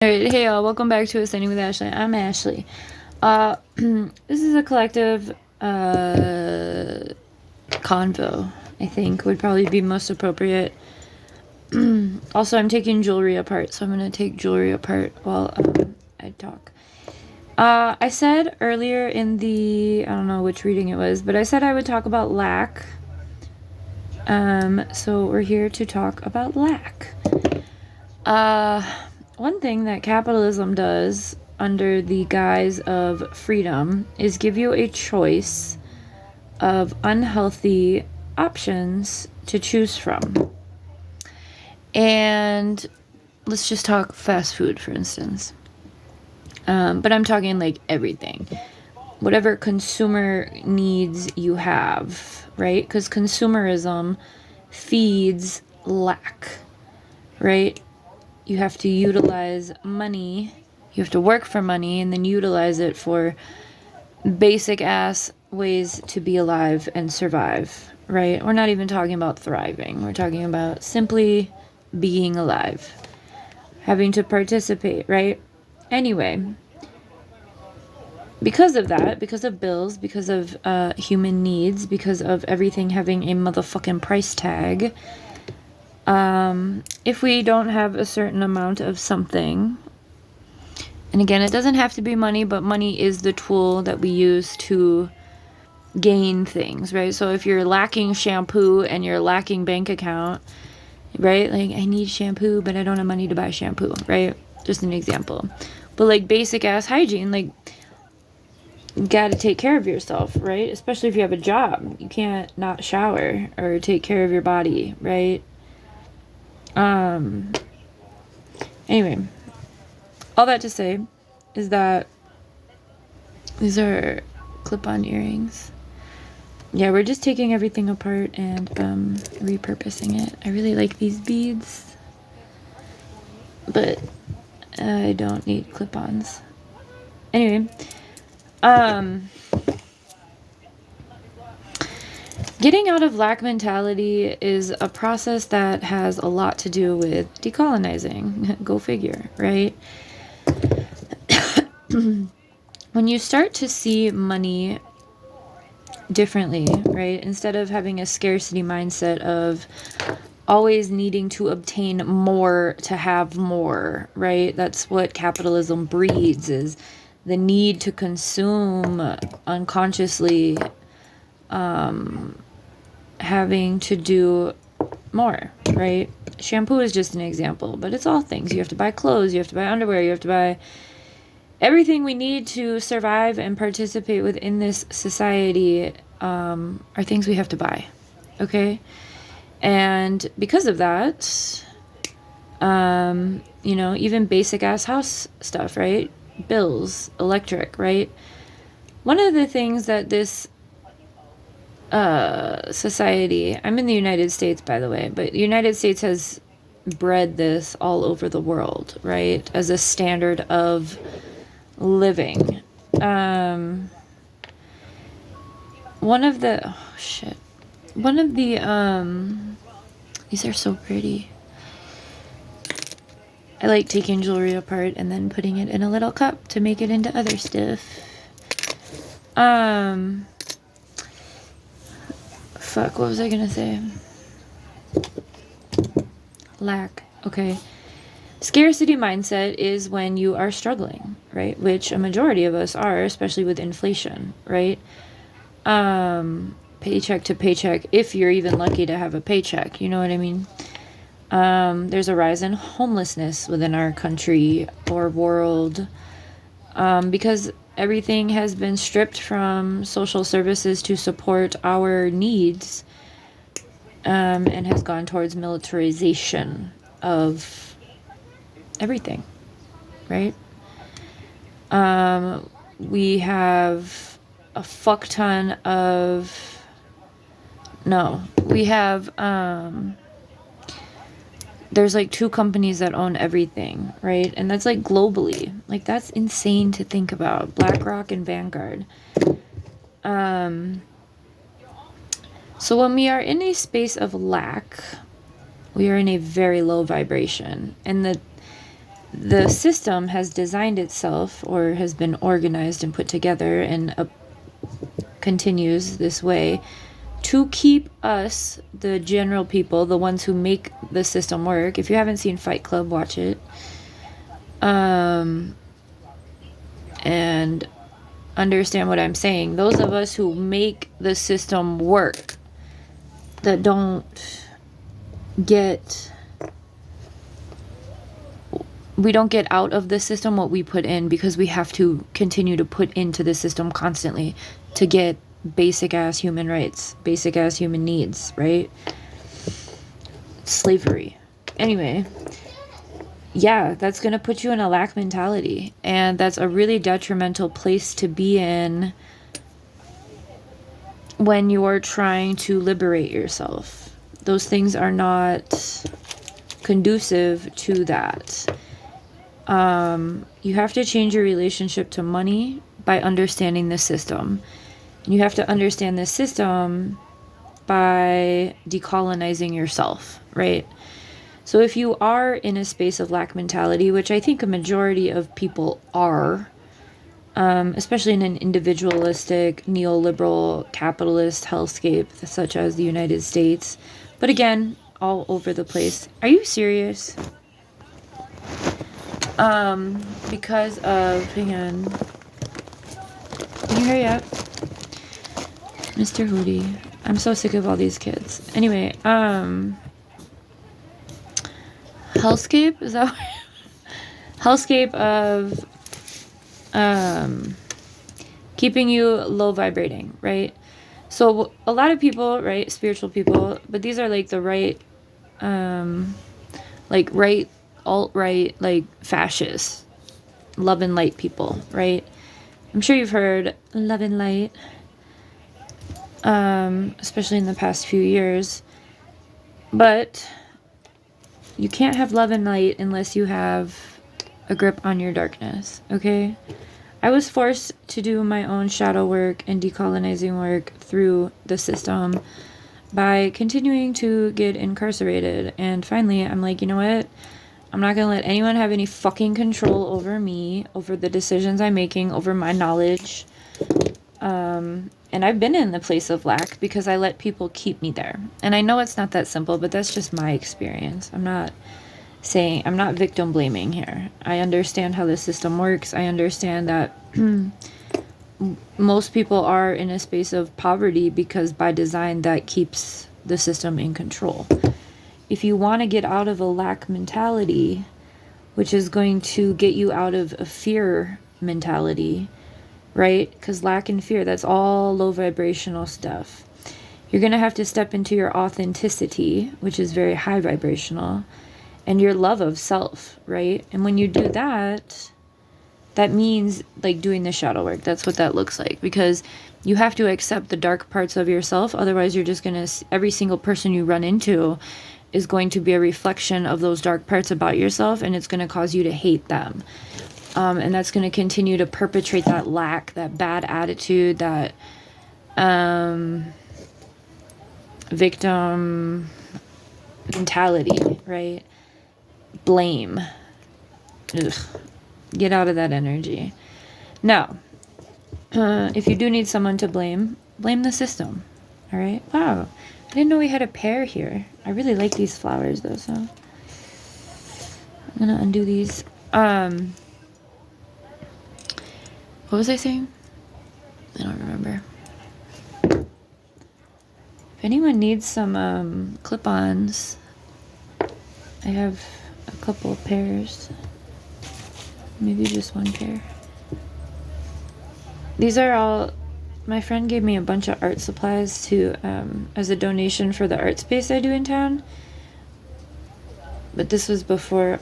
Alright, hey y'all, welcome back to Ascending with Ashley. I'm Ashley. This is a collective convo, I think, would probably be most appropriate. Also, I'm taking jewelry apart, so I'm going to take jewelry apart while I talk. I said earlier in the, I don't know which reading it was, but I said I would talk about lack. So we're here to talk about lack. One thing that capitalism does under the guise of freedom is give you a choice of unhealthy options to choose from. And let's just talk fast food, for instance. But I'm talking like everything. Whatever consumer needs you have, right? Because consumerism feeds lack, right? You have to utilize money. You have to work for money and then utilize it for basic ass ways to be alive and survive, right? We're not even talking about thriving. We're talking about simply being alive, having to participate, right? Anyway, because of that, because of bills, because of human needs, because of everything having a motherfucking price tag, if we don't have a certain amount of something, and again, it doesn't have to be money, but money is the tool that we use to gain things, right? So if you're lacking shampoo and you're lacking bank account, right? Like, I need shampoo, but I don't have money to buy shampoo, right? Just an example. But like basic ass hygiene, like, you gotta take care of yourself, right? Especially if you have a job. You can't not shower or take care of your body, right? Anyway, all that to say is that these are clip-on earrings. Yeah, we're just taking everything apart and repurposing it. I really like these beads, but I don't need clip-ons. Anyway, getting out of lack mentality is a process that has a lot to do with decolonizing. Go figure, right? When you start to see money differently, right? Instead of having a scarcity mindset of always needing to obtain more to have more, right? That's what capitalism breeds, is the need to consume unconsciously, having to do more, right? Shampoo is just an example, but it's all things. You have to buy clothes, you have to buy underwear, you have to buy everything we need to survive and participate within this society, are things we have to buy, okay? And because of that, even basic ass house stuff, right? Bills, electric, right? One of the things that this society, I'm in the United States, by the way, but the United States has bred this all over the world, right? As a standard of living. These are so pretty. I like taking jewelry apart and then putting it in a little cup to make it into other stuff. Fuck, what was I gonna say? Lack. Okay. Scarcity mindset is when you are struggling, right? Which a majority of us are, especially with inflation, right? Paycheck to paycheck, if you're even lucky to have a paycheck, you know what I mean? There's a rise in homelessness within our country or world, because everything has been stripped from social services to support our needs, and has gone towards militarization of everything, right? We have a fuck ton of, there's like 2 companies that own everything, right? And that's like globally. Like, that's insane to think about. BlackRock and Vanguard. So when we are in a space of lack, we are in a very low vibration. And the system has designed itself, or has been organized and put together, and continues this way to keep us, the general people, the ones who make the system work. If you haven't seen Fight Club, watch it. And understand what I'm saying. Those of us who make the system work, that we don't get out of the system what we put in, because we have to continue to put into the system constantly to get basic ass human rights, basic ass human needs, right? Slavery. Anyway, yeah, that's going to put you in a lack mentality, and that's a really detrimental place to be in when you're trying to liberate yourself. Those things are not conducive to that. You have to change your relationship to money by understanding the system. And you have to understand the system by decolonizing yourself, right? So if you are in a space of lack mentality, which I think a majority of people are, especially in an individualistic, neoliberal, capitalist hellscape such as the United States, but again, all over the place. Are you serious? Because of, hang on, can you hurry up? Mr. Hootie. I'm so sick of all these kids. Anyway, hellscape, is that what? Hellscape of, keeping you low vibrating, right? So a lot of people, right, spiritual people, but these are like the right, like right, alt-right, like fascists, love and light people, right? I'm sure you've heard love and light, especially in the past few years. But you can't have love and light unless you have a grip on your darkness, okay? I was forced to do my own shadow work and decolonizing work through the system by continuing to get incarcerated. And finally, I'm like, you know what? I'm not going to let anyone have any fucking control over me, over the decisions I'm making, over my knowledge. And I've been in the place of lack because I let people keep me there. And I know it's not that simple, but that's just my experience. I'm not victim blaming here. I understand how the system works. I understand that most people are in a space of poverty because by design that keeps the system in control. If you want to get out of a lack mentality, which is going to get you out of a fear mentality, right? Because lack and fear, that's all low vibrational stuff. You're going to have to step into your authenticity, which is very high vibrational, and your love of self, right? And when you do that, that means like doing the shadow work. That's what that looks like, because you have to accept the dark parts of yourself. Otherwise, you're just going to, every single person you run into is going to be a reflection of those dark parts about yourself, and it's going to cause you to hate them. And that's going to continue to perpetrate that lack, that bad attitude, that victim mentality, right? Blame. Ugh. Get out of that energy. Now, if you do need someone to blame the system. All right? Wow. I didn't know we had a pear here. I really like these flowers, though, so I'm going to undo these. What was I saying? I don't remember. If anyone needs some clip-ons, I have a couple of pairs. Maybe just one pair. These are all, my friend gave me a bunch of art supplies to as a donation for the art space I do in town. But this was before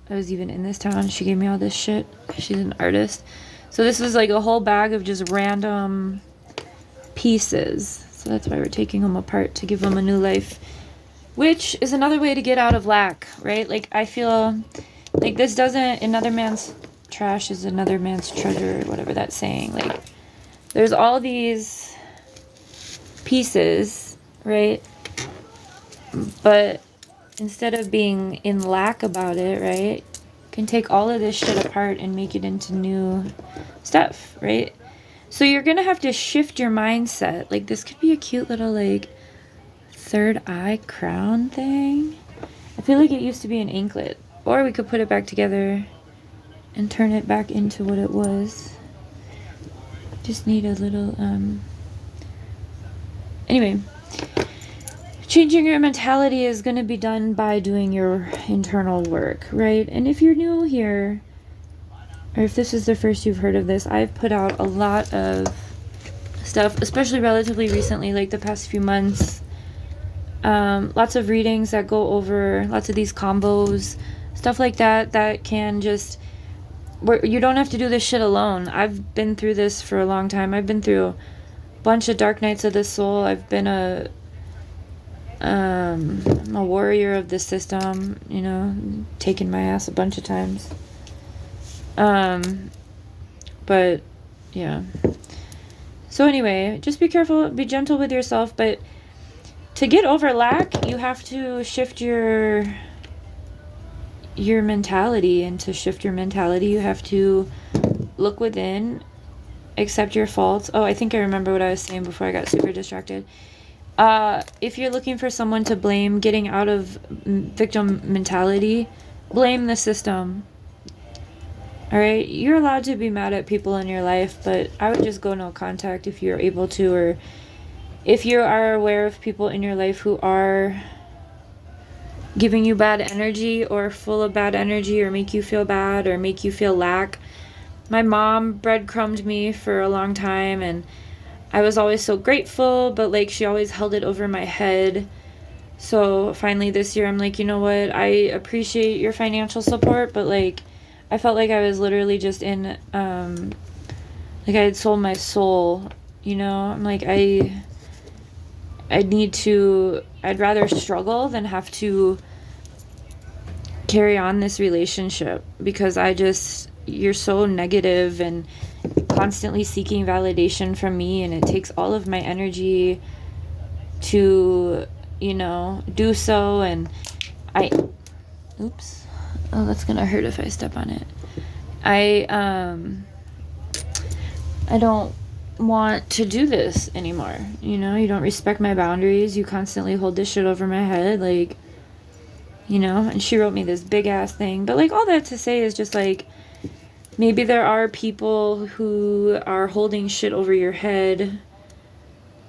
I was even in this town. She gave me all this shit. She's an artist. So this was like a whole bag of just random pieces. So that's why we're taking them apart, to give them a new life. Which is another way to get out of lack, right? Like, I feel like this doesn't, another man's trash is another man's treasure, or whatever that's saying. Like, there's all these pieces, right? But instead of being in lack about it, right? can take all of this shit apart and make it into new stuff, right? So you're gonna have to shift your mindset. Like, this could be a cute little, like, third eye crown thing. I feel like it used to be an anklet. Or we could put it back together and turn it back into what it was. Just need a little, anyway. Changing your mentality is going to be done by doing your internal work, right? And if you're new here, or if this is the first you've heard of this, I've put out a lot of stuff, especially relatively recently, like the past few months. Lots of readings that go over lots of these combos, stuff like that, that can just, where you don't have to do this shit alone. I've been through this for a long time. I've been through a bunch of dark nights of the soul. I've been I'm a warrior of the system, you know, taking my ass a bunch of times. But yeah. So anyway, just be careful, be gentle with yourself, but to get over lack, you have to shift your mentality, and to shift your mentality, you have to look within, accept your faults. Oh, I think I remember what I was saying before I got super distracted. If you're looking for someone to blame, getting out of victim mentality, blame the system. All right, you're allowed to be mad at people in your life, but I would just go no contact if you're able to, or if you are aware of people in your life who are giving you bad energy or full of bad energy, or make you feel bad or make you feel lack. My mom breadcrumbed me for a long time, and I was always so grateful, but like she always held it over my head. So finally this year I'm like, you know what, I appreciate your financial support, but like I felt like I was literally just in like I had sold my soul, you know. I'm like, I'd rather struggle than have to carry on this relationship, because you're so negative and constantly seeking validation from me, and it takes all of my energy to, you know, do so. And oops, oh, that's gonna hurt if I step on it. I don't want to do this anymore, you know. You don't respect my boundaries, you constantly hold this shit over my head, like, you know. And she wrote me this big ass thing, but like all that to say is just like, maybe there are people who are holding shit over your head,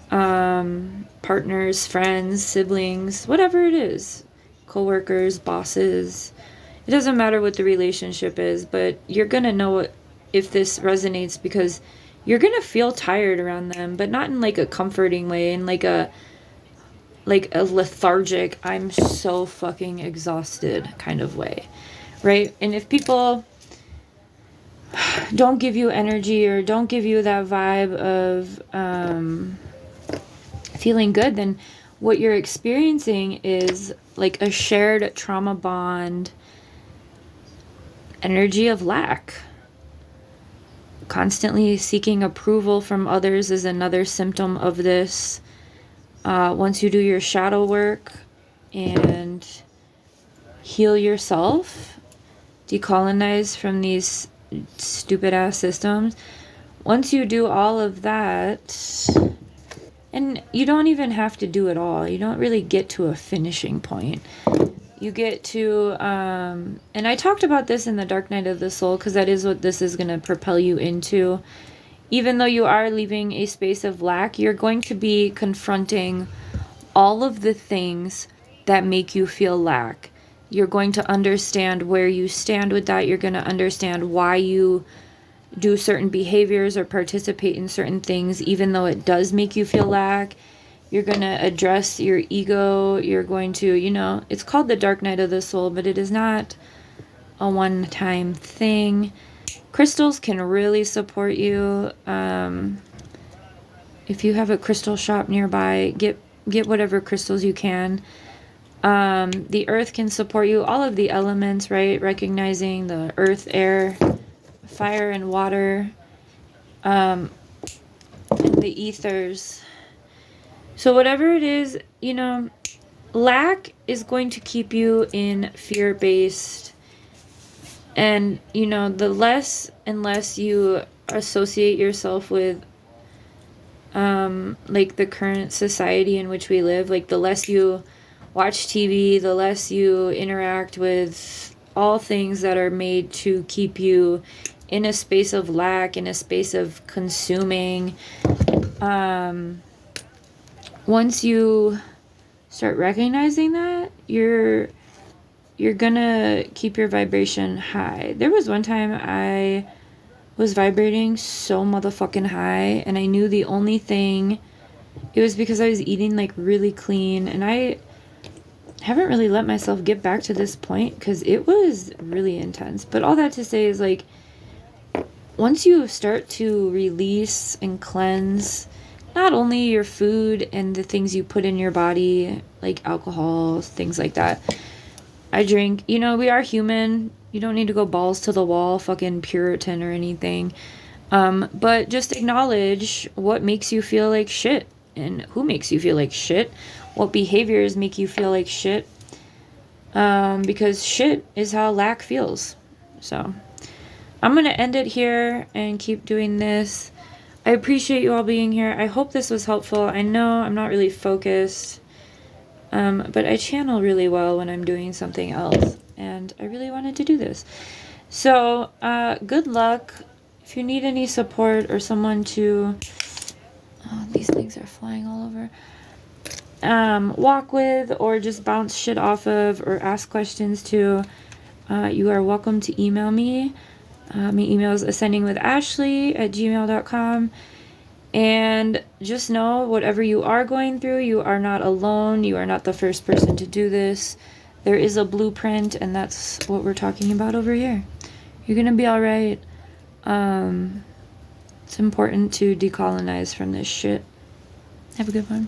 partners, friends, siblings, whatever it is, co-workers, bosses. It doesn't matter what the relationship is, but you're gonna know if this resonates, because you're gonna feel tired around them, but not in like a comforting way, in like a lethargic, I'm so fucking exhausted kind of way, right? And if people don't give you energy, or don't give you that vibe of feeling good, then what you're experiencing is like a shared trauma bond energy of lack. Constantly seeking approval from others is another symptom of this. Once you do your shadow work and heal yourself, decolonize from these stupid ass systems, once you do all of that, and you don't even have to do it all, you don't really get to a finishing point. You get to and I talked about this in the Dark Night of the Soul, because that is what this is going to propel you into. Even though you are leaving a space of lack, you're going to be confronting all of the things that make you feel lack. You're going to understand where you stand with that. You're going to understand why you do certain behaviors or participate in certain things, even though it does make you feel lack. You're going to address your ego. You're going to, you know, it's called the Dark Night of the Soul, but it is not a one-time thing. Crystals can really support you. If you have a crystal shop nearby, get whatever crystals you can. The earth can support you. All of the elements, right? Recognizing the earth, air, fire, and water. And the ethers. So whatever it is, you know, lack is going to keep you in fear-based And, you know, the less and less you associate yourself with, like the current society in which we live, like the less you watch TV, the less you interact with all things that are made to keep you in a space of lack, in a space of consuming. Once you start recognizing that, you're gonna keep your vibration high. There was one time I was vibrating so motherfucking high, and I knew the only thing, it was because I was eating like really clean, and I haven't really let myself get back to this point because it was really intense. But all that to say is, like, once you start to release and cleanse not only your food and the things you put in your body, like alcohol, things like that. I drink, you know, we are human. You don't need to go balls to the wall, fucking Puritan or anything. But just acknowledge what makes you feel like shit and who makes you feel like shit. What behaviors make you feel like shit. Because shit is how lack feels. So I'm going to end it here and keep doing this. I appreciate you all being here. I hope this was helpful. I know I'm not really focused. But I channel really well when I'm doing something else, and I really wanted to do this. So, good luck. If you need any support or someone to, oh, these things are flying all over, walk with or just bounce shit off of or ask questions to, you are welcome to email me. My email is ascendingwithashley@gmail.com. And just know, whatever you are going through, you are not alone. You are not the first person to do this. There is a blueprint, and that's what we're talking about over here. You're going to be all right. It's important to decolonize from this shit. Have a good one.